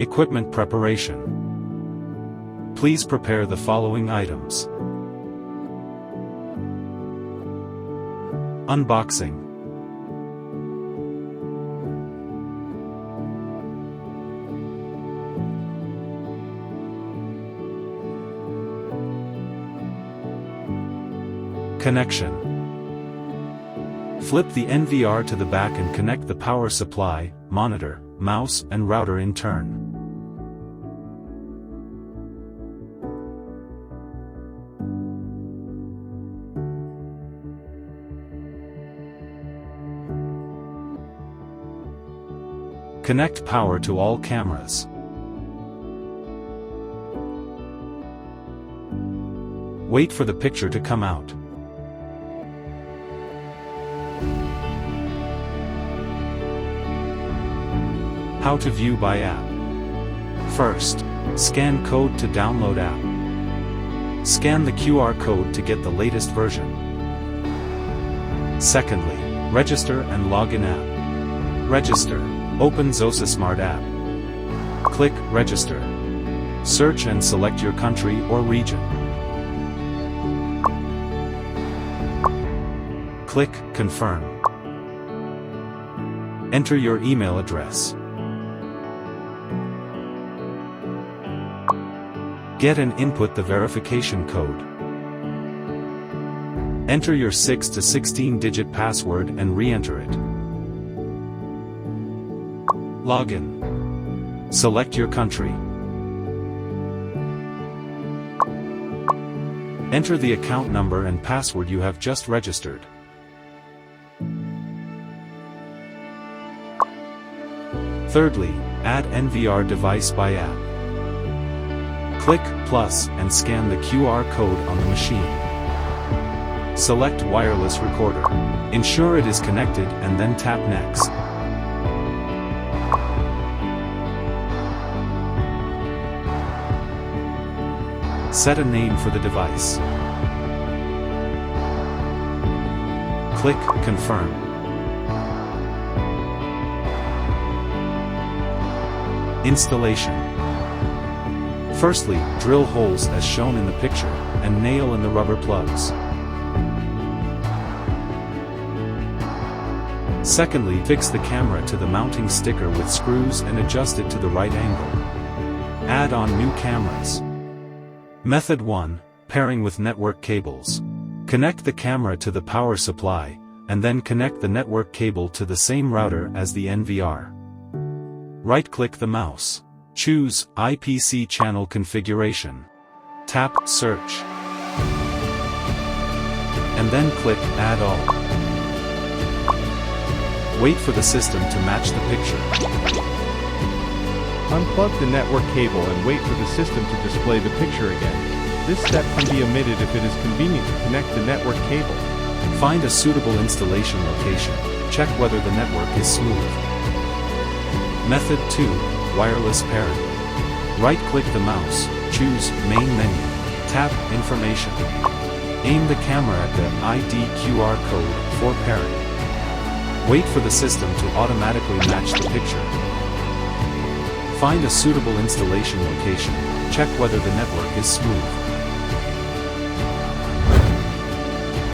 Equipment preparation. Please prepare the following items. Unboxing. Connection. Flip the NVR to the back and connect the power supply, monitor, mouse, and router in turn. Connect power to all cameras. Wait for the picture to come out. How to view by app. First, scan code to download app. Scan the QR code to get the latest version. Secondly, register and log in app. Register. Open ZOSI Smart App. Click Register. Search and select your country or region. Click Confirm. Enter your email address. Get and input the verification code. Enter your 6 to 16-digit password and re-enter it. Login. Select your country. Enter the account number and password you have just registered. Thirdly, add NVR device by app. Click plus and scan the QR code on the machine. Select wireless recorder. Ensure it is connected and then tap next. Set a name for the device. Click Confirm. Installation. Firstly, drill holes as shown in the picture, and nail in the rubber plugs. Secondly, fix the camera to the mounting sticker with screws and adjust it to the right angle. Add on new cameras. Method 1. Pairing with network cables. Connect the camera to the power supply, and then connect the network cable to the same router as the NVR. Right-click the mouse. Choose IPC channel configuration. Tap Search. And then click Add All. Wait for the system to match the picture. Unplug the network cable and wait for the system to display the picture again. This step can be omitted if it is convenient to connect the network cable. Find a suitable installation location. Check whether the network is smooth. Method 2. Wireless pairing. Right-click the mouse, choose Main menu, tap Information. Aim the camera at the ID QR code for pairing. Wait for the system to automatically match the picture. Find a suitable installation location. Check whether the network is smooth.